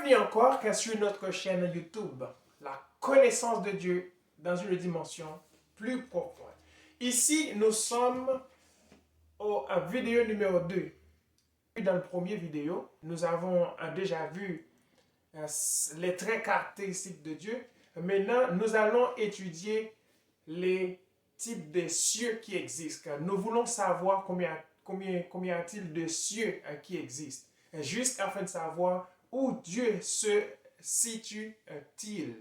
Bienvenue encore sur notre chaîne YouTube, la connaissance de Dieu dans une dimension plus profonde. Ici, nous sommes à vidéo numéro 2. Dans le premier vidéo, nous avons déjà vu les traits caractéristiques de Dieu. Maintenant, nous allons étudier les types de cieux qui existent. Nous voulons savoir combien y a-t-il de cieux qui existent, juste afin de savoir où Dieu se situe-t-il.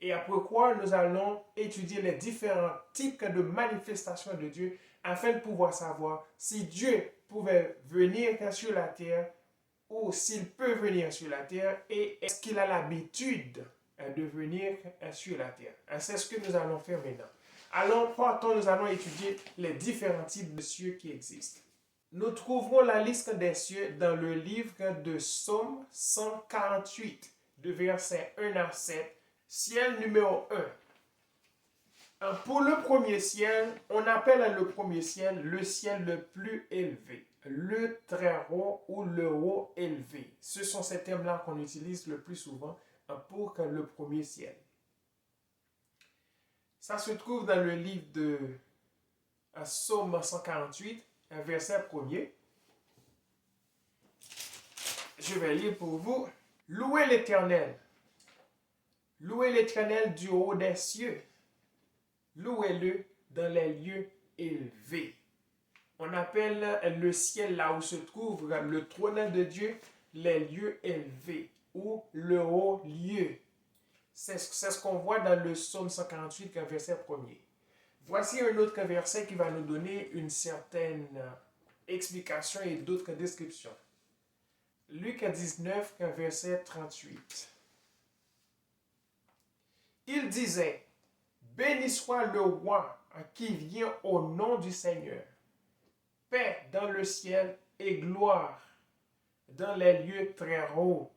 Et après quoi, nous allons étudier les différents types de manifestations de Dieu afin de pouvoir savoir si Dieu pouvait venir sur la terre ou s'il peut venir sur la terre et est-ce qu'il a l'habitude de venir sur la terre. C'est ce que nous allons faire maintenant. Alors, partons, nous allons étudier les différents types de cieux qui existent. Nous trouverons la liste des cieux dans le livre de Psaume 148, de versets 1 à 7, ciel numéro 1. Pour le premier ciel, on appelle le premier ciel le ciel le plus élevé, le très haut ou le haut élevé. Ce sont ces termes-là qu'on utilise le plus souvent pour le premier ciel. Ça se trouve dans le livre de Psaume 148, verset 1er. Je vais lire pour vous. Louez l'Éternel. Louez l'Éternel du haut des cieux. Louez-le dans les lieux élevés. On appelle le ciel là où se trouve le trône de Dieu, les lieux élevés ou le haut lieu. C'est ce qu'on voit dans le Psaume 148, verset 1er. Voici un autre verset qui va nous donner une certaine explication et d'autres descriptions. Luc 19, verset 38. Il disait, béni soit le roi qui vient au nom du Seigneur. Paix dans le ciel et gloire dans les lieux très hauts.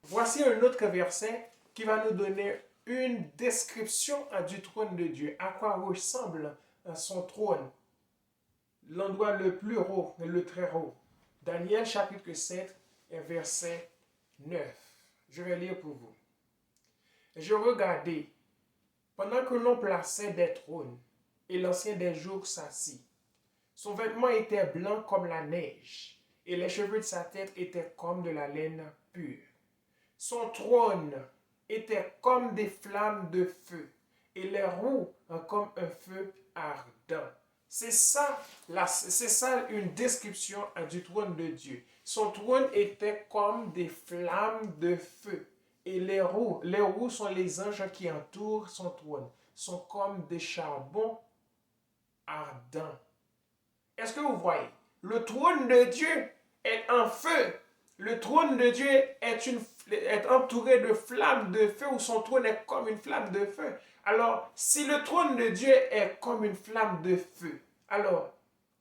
Voici un autre verset qui va nous donner une description du trône de Dieu. À quoi ressemble son trône? L'endroit le plus haut, le très haut. Daniel chapitre 7, verset 9. Je vais lire pour vous. Je regardais, pendant que l'on plaçait des trônes, et l'ancien des jours s'assit. Son vêtement était blanc comme la neige, et les cheveux de sa tête étaient comme de la laine pure. Son trône était comme des flammes de feu, et les roues comme un feu ardent. C'est ça une description du trône de Dieu. Son trône était comme des flammes de feu. Et les roues sont les anges qui entourent son trône, sont comme des charbons ardents. Est-ce que vous voyez? Le trône de Dieu est en feu. Le trône de Dieu est entouré de flammes de feu, ou son trône est comme une flamme de feu. Alors, si le trône de Dieu est comme une flamme de feu, alors,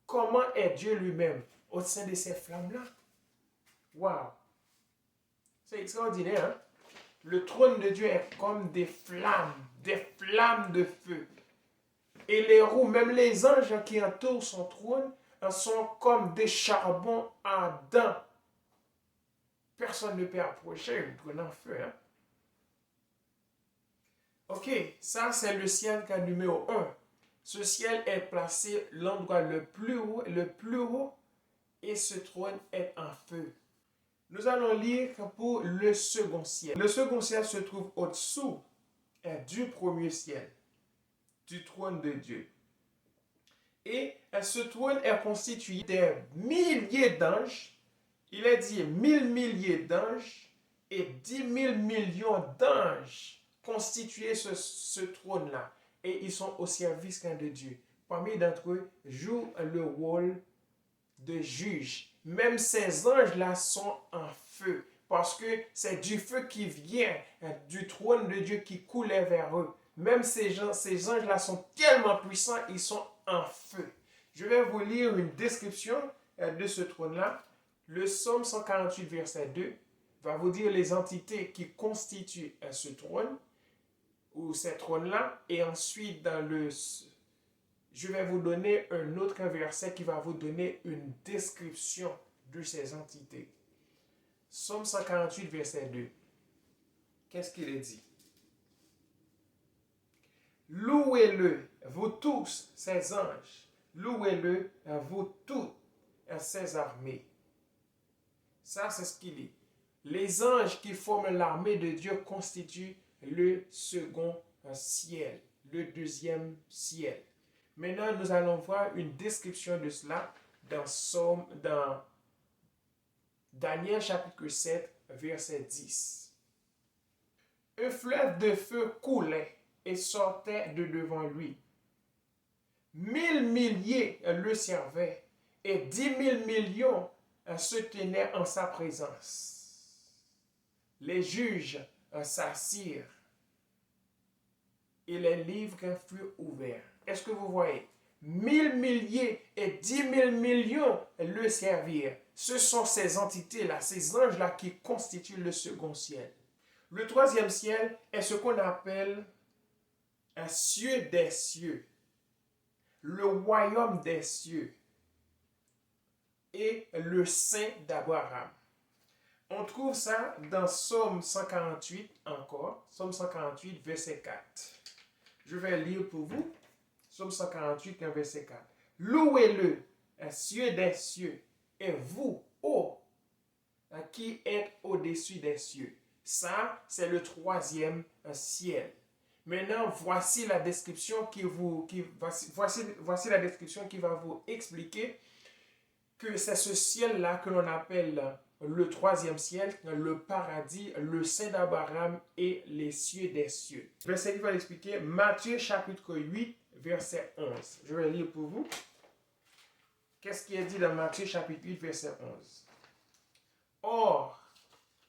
comment est Dieu lui-même au sein de ces flammes-là? Waouh! C'est extraordinaire, hein? Le trône de Dieu est comme des flammes de feu. Et les roues, même les anges qui entourent son trône, sont comme des charbons ardents. Personne ne peut approcher le trône en feu, hein? Ok, ça c'est le ciel numéro 1. Ce ciel est placé l'endroit le plus haut, et ce trône est en feu. Nous allons lire pour le second ciel. Le second ciel se trouve au-dessous du premier ciel, du trône de Dieu. Et ce trône est constitué des milliers d'anges. Il est dit 1000 milliers d'anges et 10 000 millions d'anges constituaient ce trône-là. Et ils sont au service de Dieu. Parmi d'entre eux jouent le rôle de juge. Même ces anges-là sont en feu, parce que c'est du feu qui vient du trône de Dieu qui coulait vers eux. Même ces anges-là sont tellement puissants, ils sont en feu. Je vais vous lire une description de ce trône-là. Le Psaume 148, verset 2, va vous dire les entités qui constituent ce trône, ou ces trônes-là. Et ensuite, je vais vous donner un autre verset qui va vous donner une description de ces entités. Psaume 148, verset 2. Qu'est-ce qu'il est dit? Louez-le, vous tous, ses anges. Louez-le, vous toutes, ses armées. Ça, c'est ce qu'il est. Les anges qui forment l'armée de Dieu constituent le second ciel, le deuxième ciel. Maintenant, nous allons voir une description de cela dans Daniel chapitre 7, verset 10. Un fleuve de feu coulait et sortait de devant lui. 1000 milliers le servaient et 10 000 millions se tenaient en sa présence. Les juges s'assirent et les livres furent ouverts. Est-ce que vous voyez? 1000 milliers et 10 000 millions le servirent. Ce sont ces entités-là, ces anges-là qui constituent le second ciel. Le troisième ciel est ce qu'on appelle un cieux des cieux, le royaume des cieux et le sein d'Abraham. On trouve ça dans Psaume 148 encore, Psaume 148, verset 4. Je vais lire pour vous, Psaume 148, verset 4. Louez-le, cieux des cieux, et vous, ô, qui êtes au-dessus des cieux. Ça, c'est le troisième ciel. Maintenant, voici la description voici la description qui va vous expliquer que c'est ce ciel-là que l'on appelle le troisième ciel, le paradis, le sein d'Abraham et les cieux des cieux. Verset qui va l'expliquer, Matthieu chapitre 8, verset 11. Je vais lire pour vous. Qu'est-ce qui est dit dans Matthieu chapitre 8, verset 11? Or,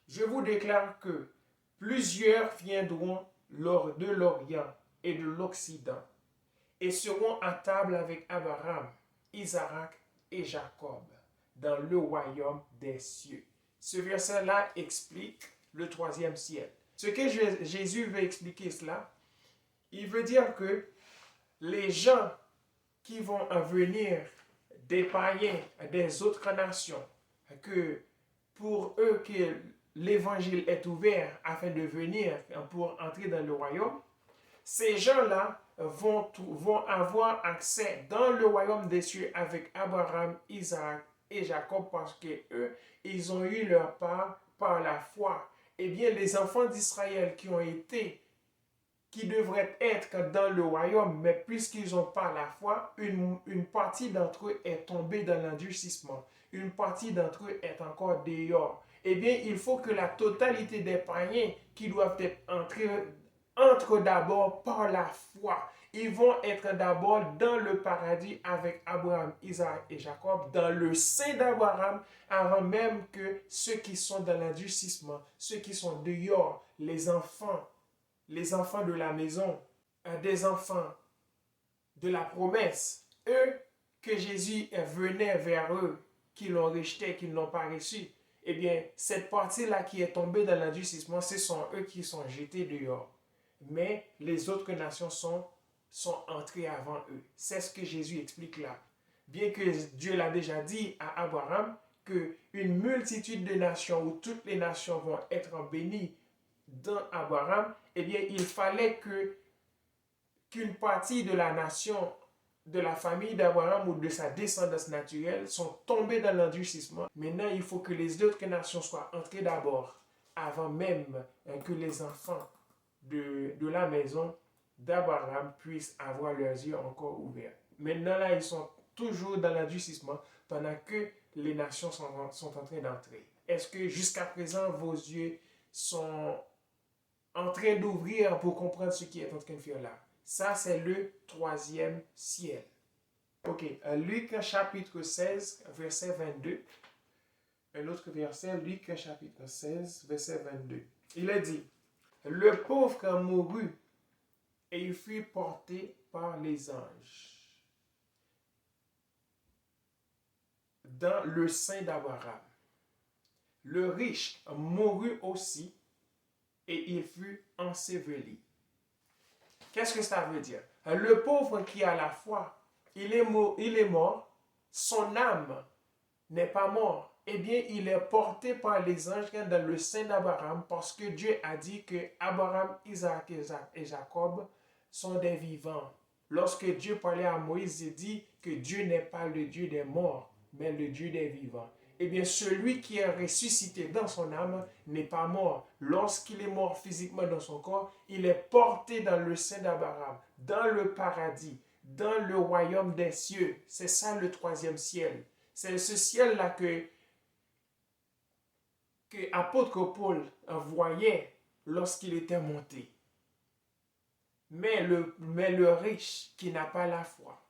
je vous déclare que plusieurs viendront de l'Orient et de l'Occident et seront à table avec Abraham, Isaac et Jacob dans le royaume des cieux. Ce verset-là explique le troisième ciel. Ce que Jésus veut expliquer cela, il veut dire que les gens qui vont venir des païens, des autres nations, que pour eux que l'évangile est ouvert afin de venir pour entrer dans le royaume, ces gens-là vont avoir accès dans le royaume des cieux avec Abraham, Isaac et Jacob parce que eux, ils ont eu leur part par la foi. Eh bien, les enfants d'Israël qui devraient être dans le royaume, mais puisqu'ils n'ont pas la foi, une partie d'entre eux est tombée dans l'endurcissement. Une partie d'entre eux est encore dehors. Eh bien, il faut que la totalité des païens qui doivent être entrent d'abord par la foi. Ils vont être d'abord dans le paradis avec Abraham, Isaac et Jacob, dans le sein d'Abraham, avant même que ceux qui sont dans l'endurcissement, ceux qui sont dehors, les enfants de la maison, des enfants de la promesse, eux que Jésus venait vers eux, qui l'ont rejeté, qui ne l'ont pas reçu, eh bien, cette partie-là qui est tombée dans l'endurcissement, ce sont eux qui sont jetés dehors. Mais les autres nations sont entrées avant eux. C'est ce que Jésus explique là. Bien que Dieu l'a déjà dit à Abraham, qu'une multitude de nations, où toutes les nations vont être bénies dans Abraham, eh bien, il fallait qu'une partie de la nation, de la famille d'Abraham ou de sa descendance naturelle sont tombées dans l'endurcissement. Maintenant, il faut que les autres nations soient entrées d'abord, avant même que les enfants de la maison d'Abraham puissent avoir leurs yeux encore ouverts. Maintenant, là, ils sont toujours dans l'endurcissement pendant que les nations sont en train d'entrer. Est-ce que jusqu'à présent, vos yeux sont en train d'ouvrir pour comprendre ce qui est en train de faire là? Ça, c'est le troisième ciel. Ok, Luc chapitre 16, verset 22. Un autre verset, Luc chapitre 16, verset 22. Il est dit, le pauvre mourut et il fut porté par les anges dans le sein d'Abraham. Le riche mourut aussi et il fut enseveli. Qu'est-ce que ça veut dire? Le pauvre qui a la foi, il est mort, son âme n'est pas morte, eh bien, il est porté par les anges dans le sein d'Abraham parce que Dieu a dit que Abraham, Isaac et Jacob sont des vivants. Lorsque Dieu parlait à Moïse, il dit que Dieu n'est pas le Dieu des morts, mais le Dieu des vivants. Eh bien, celui qui est ressuscité dans son âme n'est pas mort. Lorsqu'il est mort physiquement dans son corps, il est porté dans le sein d'Abraham, dans le paradis, dans le royaume des cieux. C'est ça le troisième ciel. C'est ce ciel-là que apôtre Paul voyait lorsqu'il était monté. Mais le riche qui n'a pas la foi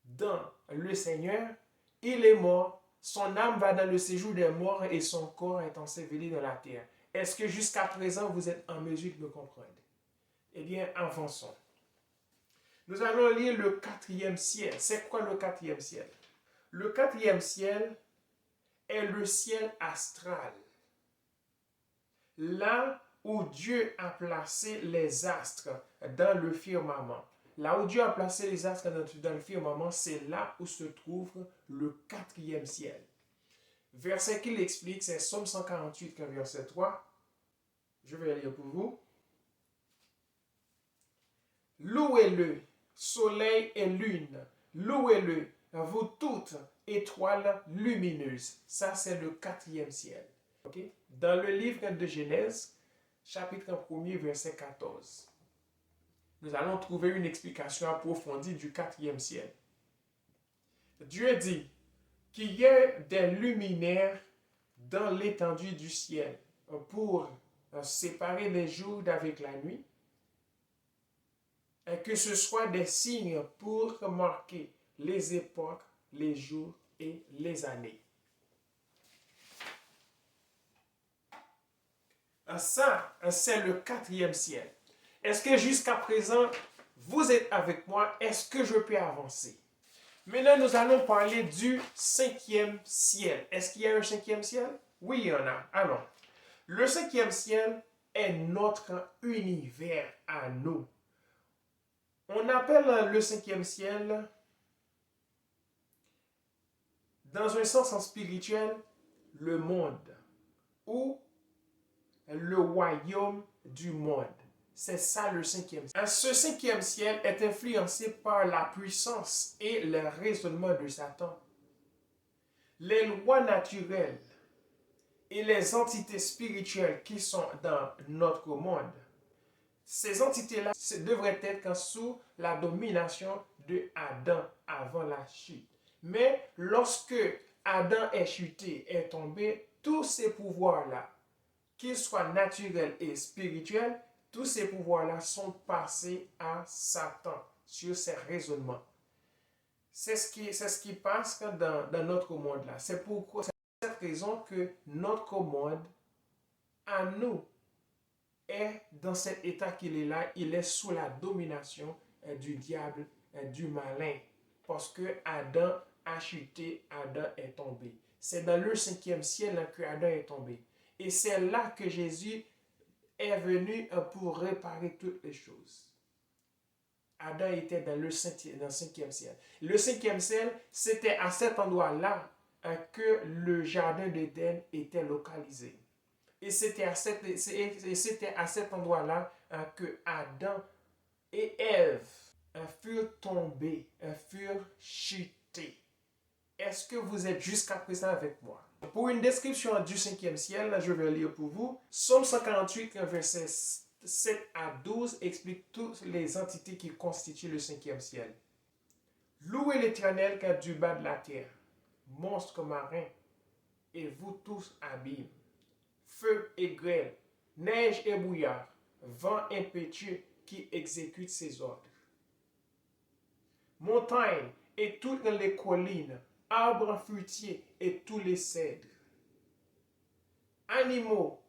dans le Seigneur, il est mort, son âme va dans le séjour des morts et son corps est enseveli dans la terre. Est-ce que jusqu'à présent vous êtes en mesure de me comprendre? Eh bien, avançons. Nous allons lire le quatrième ciel. C'est quoi le quatrième ciel? Le quatrième ciel est le ciel astral. Là où Dieu a placé les astres dans le firmament. Là où Dieu a placé les astres dans le firmament, c'est là où se trouve le quatrième ciel. Verset qu'il explique, c'est Somme 148, verset 3. Je vais lire pour vous. Louez-le, soleil et lune. Louez-le, vous toutes étoiles lumineuses. Ça, c'est le quatrième ciel. Okay? Dans le livre de Genèse, chapitre 1er, verset 14, nous allons trouver une explication approfondie du quatrième ciel. Dieu dit qu'il y ait des luminaires dans l'étendue du ciel pour séparer les jours d'avec la nuit, et que ce soit des signes pour marquer les époques, les jours et les années. Ça, c'est le quatrième ciel. Est-ce que jusqu'à présent, vous êtes avec moi? Est-ce que je peux avancer? Maintenant, nous allons parler du cinquième ciel. Est-ce qu'il y a un cinquième ciel? Oui, il y en a. Alors, le cinquième ciel est notre univers à nous. On appelle le cinquième ciel, dans un sens spirituel, le monde ou le royaume du monde. C'est ça le cinquième ciel. Ce cinquième ciel est influencé par la puissance et le raisonnement de Satan. Les lois naturelles et les entités spirituelles qui sont dans notre monde, ces entités-là devraient être sous la domination de Adam avant la chute. Mais lorsque Adam est chuté, est tombé, tous ces pouvoirs-là, qu'ils soient naturels et spirituels, tous ces pouvoirs-là sont passés à Satan sur ses raisonnements. C'est ce qui passe dans notre monde-là. C'est pour cette raison que notre monde, à nous, est dans cet état qu'il est là. Il est sous la domination du diable, du malin. Parce que Adam a chuté, Adam est tombé. C'est dans le cinquième ciel que Adam est tombé. Et c'est là que Jésus est venu pour réparer toutes les choses. Adam était dans le cinquième ciel. Le cinquième ciel, c'était à cet endroit-là que le jardin d'Éden était localisé. Et c'était à cet endroit-là que Adam et Ève furent tombés, furent chutés. Est-ce que vous êtes jusqu'à présent avec moi? Pour une description du cinquième ciel, je vais lire pour vous. Somme 148, versets 7 à 12 explique toutes les entités qui constituent le cinquième ciel. Louez l'Éternel car du bas de la terre, monstres marins, et vous tous abîmes, feu et grêle, neige et brouillard, vent impétueux qui exécute ses ordres. Montagnes et toutes les collines, arbres fruitiers et tous les cèdres, animaux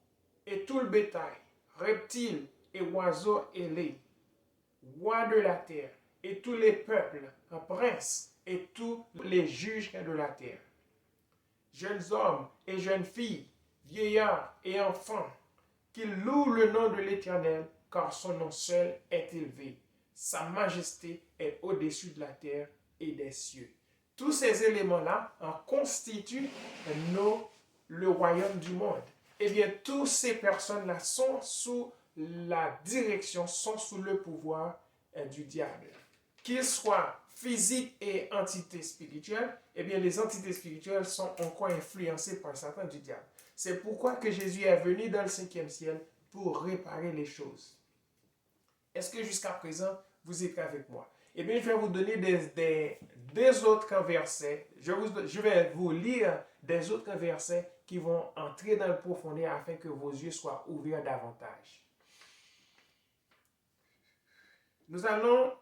et tout le bétail, reptiles et oiseaux ailés, rois de la terre et tous les peuples, princes et tous les juges de la terre, jeunes hommes et jeunes filles, vieillards et enfants, qu'ils louent le nom de l'Éternel, car son nom seul est élevé. Sa majesté est au-dessus de la terre et des cieux. tous ces éléments-là constituent le royaume du monde. Eh bien, toutes ces personnes-là sont sous la direction, sont sous le pouvoir du diable. Qu'ils soient physiques et entités spirituelles, eh bien, les entités spirituelles sont encore influencées par Satan du diable. C'est pourquoi que Jésus est venu dans le 5e ciel pour réparer les choses. Est-ce que jusqu'à présent, vous êtes avec moi? Eh bien, je vais vous donner des autres versets. Je vais vous lire des autres versets qui vont entrer dans le profondeur afin que vos yeux soient ouverts davantage. Nous allons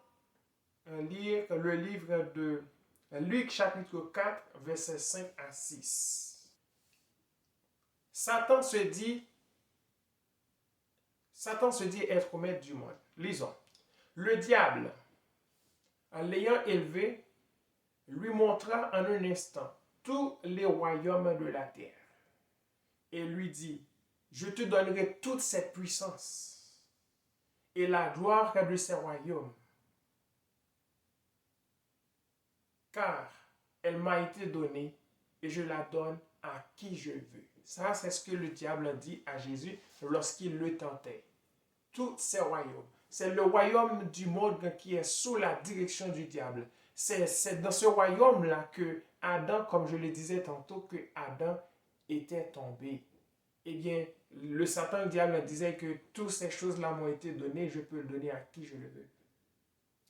lire le livre de Luc chapitre 4, versets 5 à 6. Satan se dit être maître du monde. Lisons. Le diable, en l'ayant élevé, lui montra en un instant tous les royaumes de la terre et lui dit, je te donnerai toute cette puissance et la gloire de ces royaumes, car elle m'a été donnée et je la donne à qui je veux. Ça, c'est ce que le diable a dit à Jésus lorsqu'il le tentait. Tous ces royaumes. C'est le royaume du monde qui est sous la direction du diable. C'est dans ce royaume-là que Adam, comme je le disais tantôt, que Adam était tombé. Eh bien, le Satan, le diable, disait que toutes ces choses-là m'ont été données, je peux le donner à qui je le veux.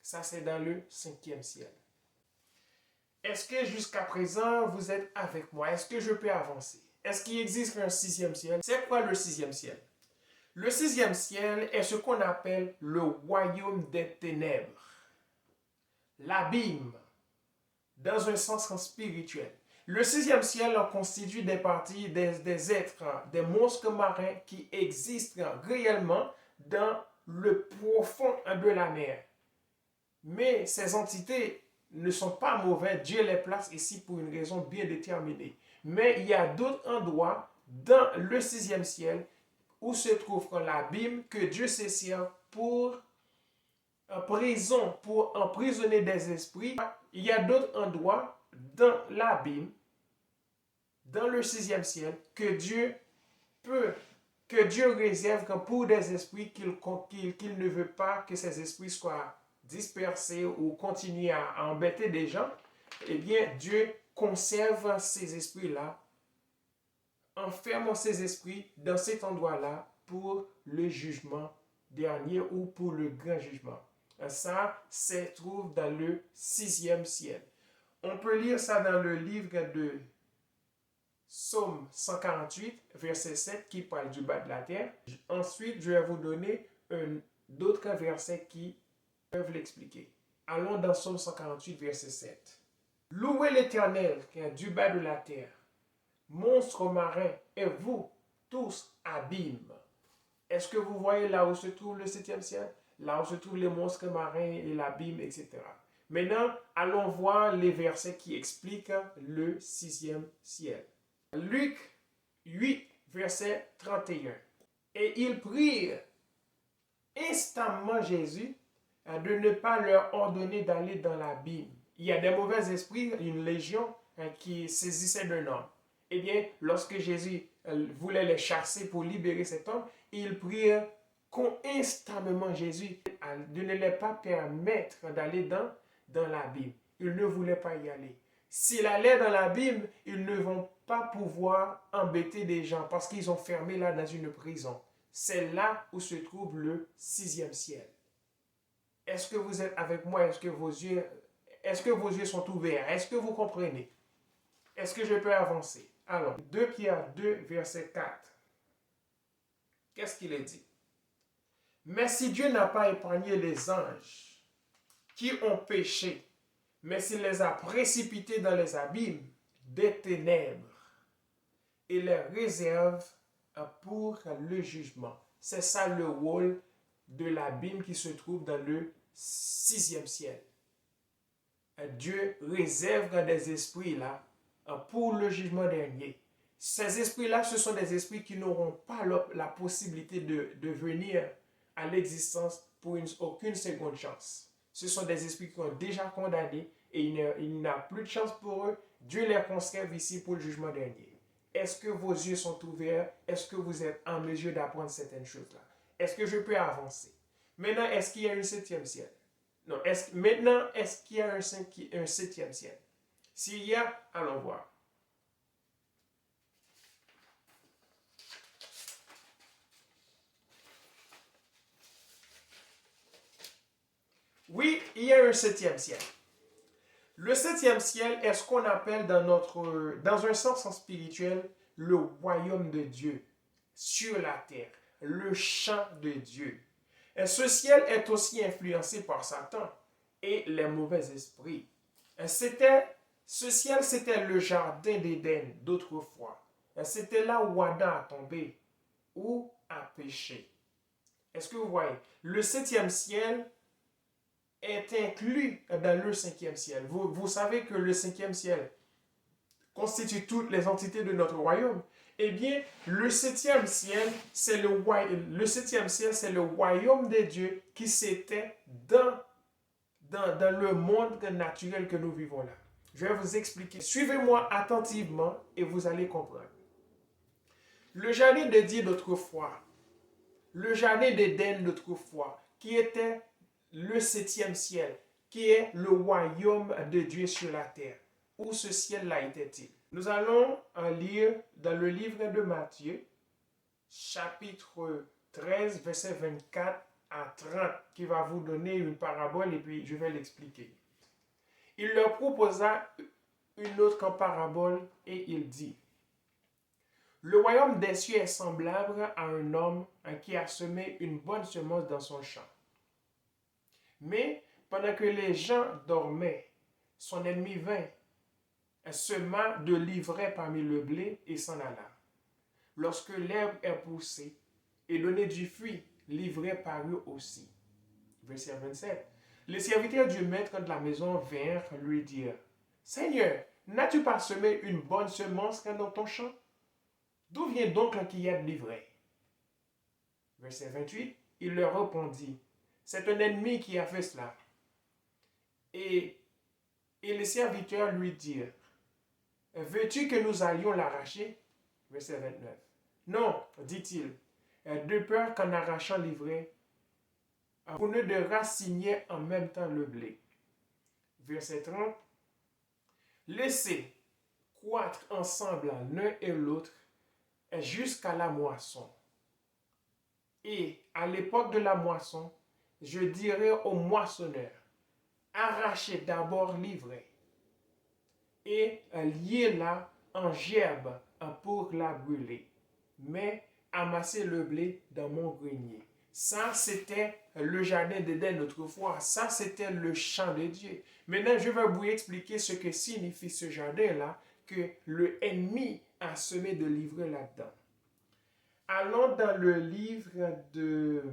Ça, c'est dans le 5e ciel. Est-ce que jusqu'à présent, vous êtes avec moi? Est-ce que je peux avancer? Est-ce qu'il existe un 6e ciel? C'est quoi le 6e ciel? Le 6e ciel est ce qu'on appelle le royaume des ténèbres. L'abîme, dans un sens spirituel. Le 6e ciel en constitue des parties, des êtres, des monstres marins qui existent réellement dans le profond de la mer. Mais ces entités ne sont pas mauvaises, Dieu les place ici pour une raison bien déterminée. Mais il y a d'autres endroits dans le 6e ciel où se trouve l'abîme que Dieu se sert pour prison, pour emprisonner des esprits. Il y a d'autres endroits dans l'abîme, dans le 6e ciel, que Dieu réserve pour des esprits qu'il ne veut pas que ces esprits soient dispersés ou continuent à embêter des gens. Eh bien, Dieu conserve ces esprits-là, enferme ces esprits dans cet endroit-là pour le jugement dernier ou pour le grand jugement. Ça se trouve dans le 6e ciel. On peut lire ça dans le livre de Psaume 148, verset 7, qui parle du bas de la terre. Ensuite, je vais vous donner d'autres versets qui peuvent l'expliquer. Allons dans Psaume 148, verset 7. Louez l'Éternel qui est du bas de la terre, monstres marins, et vous, tous, abîmes. Est-ce que vous voyez là où se trouve le 7e ciel? Là où se trouvent les monstres marins et l'abîme, etc. Maintenant, allons voir les versets qui expliquent le 6e ciel. Luc 8, verset 31. Et ils prirent instamment Jésus de ne pas leur ordonner d'aller dans l'abîme. Il y a des mauvais esprits, une légion qui saisissait d'un homme. Eh bien, lorsque Jésus voulait les chasser pour libérer cet homme, ils prirent instamment Jésus de ne les pas permettre d'aller dans l'abîme. Ils ne voulaient pas y aller. S'il allait dans l'abîme, ils ne vont pas pouvoir embêter des gens parce qu'ils ont fermé là dans une prison. C'est là où se trouve le 6e ciel. Est-ce que vous êtes avec moi? Est-ce que vos yeux sont ouverts? Est-ce que vous comprenez? Est-ce que je peux avancer? Alors, 2 Pierre 2, verset 4. Qu'est-ce qu'il est dit? Mais si Dieu n'a pas épargné les anges qui ont péché, mais s'il les a précipités dans les abîmes des ténèbres et les réserve pour le jugement. C'est ça le rôle de l'abîme qui se trouve dans le 6e ciel. Dieu réserve des esprits là pour le jugement dernier. Ces esprits-là, ce sont des esprits qui n'auront pas la possibilité de venir à l'existence pour aucune seconde chance. Ce sont des esprits qui ont déjà condamné et il n'a plus de chance pour eux, Dieu les conserve ici pour le jugement dernier. Est-ce que vos yeux sont ouverts? Est-ce que vous êtes en mesure d'apprendre certaines choses-là? Est-ce que je peux avancer? Maintenant, est-ce qu'il y a un septième ciel? Non. Maintenant, est-ce qu'il y a un septième ciel? S'il y a, allons voir. Oui, il y a un septième ciel. Le septième ciel est ce qu'on appelle dans un sens spirituel, le royaume de Dieu sur la terre, le champ de Dieu. Et ce ciel est aussi influencé par Satan et les mauvais esprits. Ce ciel, c'était le jardin d'Éden d'autrefois. C'était là où Adam a tombé, ou a péché. Est-ce que vous voyez? Le septième ciel est inclus dans le cinquième ciel. Vous savez que le cinquième ciel constitue toutes les entités de notre royaume. Eh bien, le septième ciel, c'est le royaume de Dieu qui s'était dans le monde naturel que nous vivons là. Je vais vous expliquer. Suivez-moi attentivement et vous allez comprendre. Le jardin de Dieu d'autrefois, le jardin d'Éden d'autrefois, qui était le septième ciel, qui est le royaume de Dieu sur la terre. Où ce ciel-là était-il? Nous allons en lire dans le livre de Matthieu, chapitre 13, verset 24 à 30, qui va vous donner une parabole et puis je vais l'expliquer. Il leur proposa une autre parabole et il dit: le royaume des cieux est semblable à un homme qui a semé une bonne semence dans son champ. Mais pendant que les gens dormaient, son ennemi vint, sema de l'ivraie parmi le blé et s'en alla. Lorsque l'herbe est poussée et donnait du fruit, l'ivraie parut aussi. Verset 27. Les serviteurs du maître de la maison vinrent lui dire: Seigneur, n'as-tu pas semé une bonne semence dans ton champ? D'où vient donc qu'il y a de l'ivraie? Verset 28. Il leur répondit: c'est un ennemi qui a fait cela. Et les serviteurs lui dirent: veux-tu que nous allions l'arracher? Verset 29. Non, dit-il, de peur qu'en arrachant l'ivraie, vous ne déraciniez en même temps le blé. Verset 30. Laissez croître ensemble l'un et l'autre jusqu'à la moisson. Et à l'époque de la moisson, je dirai au moissonneur: arrachez d'abord l'ivraie et liez-la en gerbe pour la brûler, mais amassez le blé dans mon grenier. Ça, c'était le jardin d'Éden autrefois. Ça, c'était le champ de Dieu. Maintenant, je vais vous expliquer ce que signifie ce jardin-là, que le ennemi a semé de l'ivraie là-dedans. Allons dans le livre de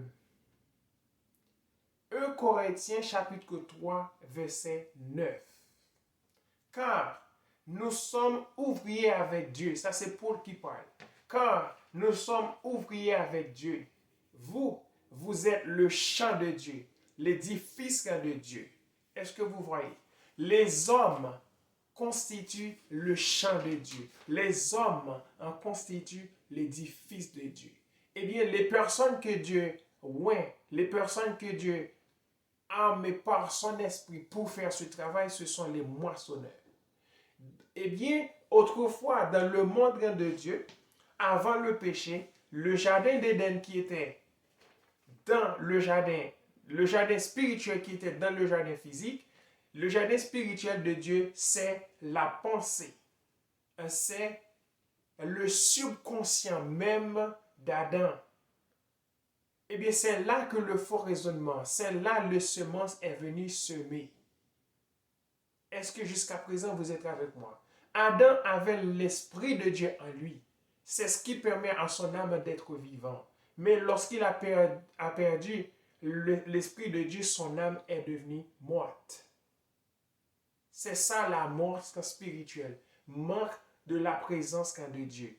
1 Corinthiens chapitre 3, verset 9. Car nous sommes ouvriers avec Dieu. Ça, c'est Paul qui parle. Car nous sommes ouvriers avec Dieu. Vous êtes le champ de Dieu, l'édifice de Dieu. Est-ce que vous voyez? Les hommes constituent le champ de Dieu. Les hommes en constituent l'édifice de Dieu. Eh bien, les personnes que Dieu oint, les personnes que Dieu arme par son esprit pour faire ce travail, ce sont les moissonneurs. Eh bien, autrefois, dans le monde de Dieu, avant le péché, le jardin d'Éden qui était dans le jardin spirituel qui était dans le jardin physique, le jardin spirituel de Dieu, c'est la pensée. C'est le subconscient même d'Adam. Eh bien, c'est là que le faux raisonnement, c'est là que le semence est venu semer. Est-ce que jusqu'à présent vous êtes avec moi? Adam avait l'esprit de Dieu en lui. C'est ce qui permet à son âme d'être vivant. Mais lorsqu'il a perdu l'esprit de Dieu, son âme est devenue morte. C'est ça la mort spirituelle, manque de la présence de Dieu.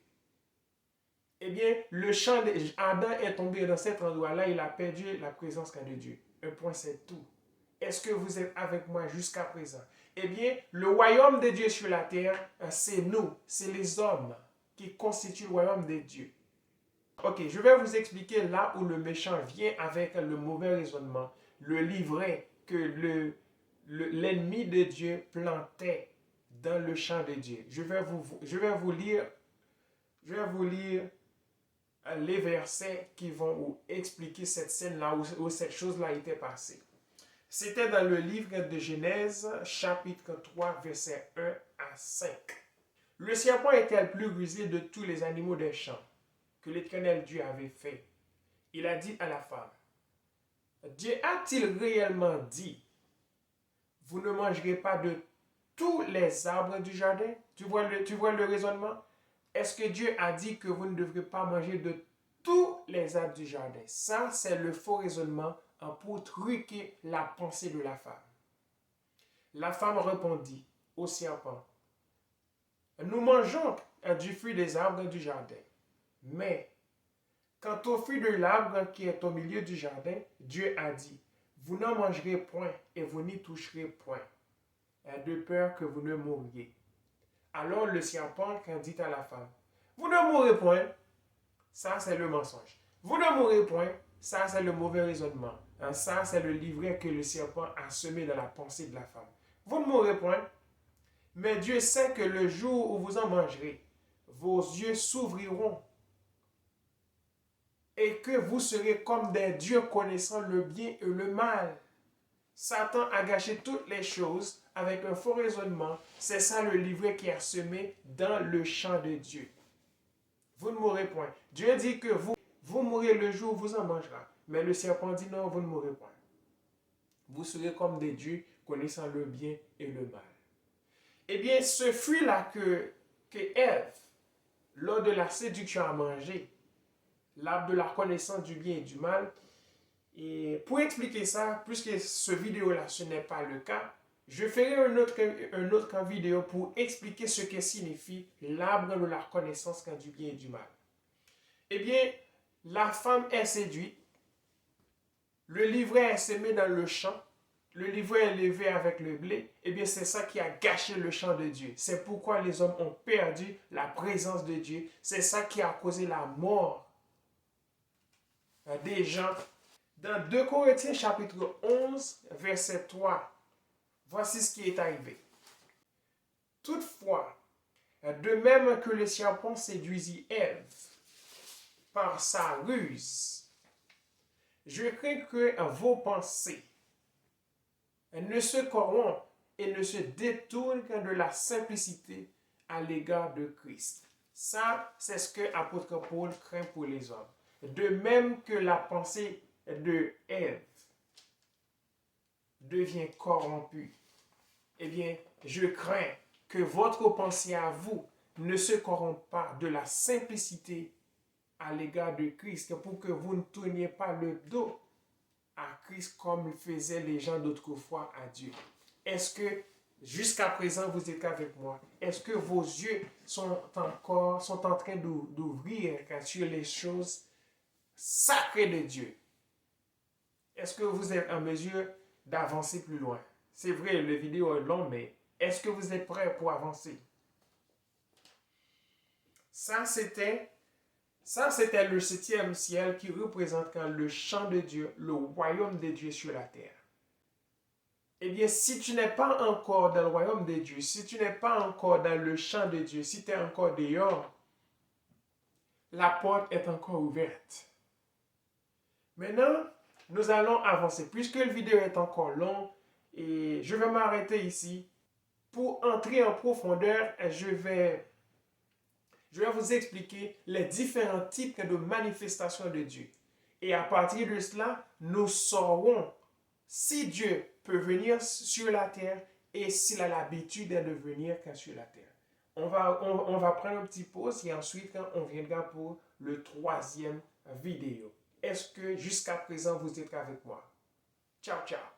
Eh bien, le champ d'Adam est tombé dans cet endroit-là, il a perdu la présence de Dieu. Un point, c'est tout. Est-ce que vous êtes avec moi jusqu'à présent? Eh bien, le royaume de Dieu sur la terre, c'est nous, c'est les hommes qui constituent le royaume de Dieu. Ok, je vais vous expliquer là où le méchant vient avec le mauvais raisonnement, le livret que l'ennemi de Dieu plantait dans le champ de Dieu. Je vais vous lire les versets qui vont vous expliquer cette scène-là où cette chose-là était passée. C'était dans le livre de Genèse, chapitre 3, versets 1 à 5. Le serpent était le plus rusé de tous les animaux des champs que l'Éternel Dieu avait fait. Il a dit à la femme, Dieu a-t-il réellement dit, vous ne mangerez pas de tous les arbres du jardin? Tu vois le raisonnement? Est-ce que Dieu a dit que vous ne devrez pas manger de tous les arbres du jardin? Ça, c'est le faux raisonnement pour truquer la pensée de la femme. La femme répondit au serpent, nous mangeons du fruit des arbres du jardin. Mais, quant au fruit de l'arbre qui est au milieu du jardin, Dieu a dit, vous n'en mangerez point et vous n'y toucherez point, de peur que vous ne mouriez. Alors le serpent dit à la femme, vous ne mourrez point, ça c'est le mensonge. Vous ne mourrez point, ça c'est le mauvais raisonnement. Ça c'est le livret que le serpent a semé dans la pensée de la femme. Vous ne mourrez point, mais Dieu sait que le jour où vous en mangerez, vos yeux s'ouvriront et que vous serez comme des dieux connaissant le bien et le mal. Satan a gâché toutes les choses avec un faux raisonnement. C'est ça le livret qui a semé dans le champ de Dieu. Vous ne mourrez point. Dieu dit que vous mourrez le jour où vous en mangerez. Mais le serpent dit non, vous ne mourrez point. Vous serez comme des dieux connaissant le bien et le mal. Eh bien, ce fruit-là que Ève, lors de la séduction, a mangé, l'arbre de la connaissance du bien et du mal. Et pour expliquer ça, puisque ce vidéo-là, ce n'est pas le cas, je ferai un autre vidéo pour expliquer ce que signifie l'arbre de la connaissance du bien et du mal. Eh bien, la femme est séduite, le livret est semé dans le champ, le livret est levé avec le blé, eh bien c'est ça qui a gâché le champ de Dieu. C'est pourquoi les hommes ont perdu la présence de Dieu. C'est ça qui a causé la mort des gens. Dans 2 Corinthiens chapitre 11, verset 3, voici ce qui est arrivé. Toutefois, de même que le serpent séduisit Ève par sa ruse, je crains que vos pensées ne se corrompent et ne se détournent de la simplicité à l'égard de Christ. Ça, c'est ce que l'apôtre Paul craint pour les hommes. De même que la pensée de Ève devient corrompue, eh bien, je crains que votre pensée à vous ne se corrompe pas de la simplicité à l'égard de Christ, pour que vous ne tourniez pas le dos à Christ comme faisaient les gens d'autrefois à Dieu. Est-ce que jusqu'à présent vous êtes avec moi? Est-ce que vos yeux sont en train d'ouvrir sur les choses sacrées de Dieu? Est-ce que vous êtes en mesure d'avancer plus loin? C'est vrai, la vidéo est longue, mais est-ce que vous êtes prêts pour avancer? Ça, c'était le 7e ciel qui représente le champ de Dieu, le royaume de Dieu sur la terre. Eh bien, si tu n'es pas encore dans le royaume de Dieu, si tu n'es pas encore dans le champ de Dieu, si tu es encore dehors, la porte est encore ouverte. Maintenant, nous allons avancer. Puisque la vidéo est encore longue, et je vais m'arrêter ici. Pour entrer en profondeur, je vais vous expliquer les différents types de manifestations de Dieu. Et à partir de cela, nous saurons si Dieu peut venir sur la terre et s'il a l'habitude de venir sur la terre. On va prendre une petite pause et ensuite on viendra pour le 3e vidéo. Est-ce que jusqu'à présent vous êtes avec moi? Ciao, ciao.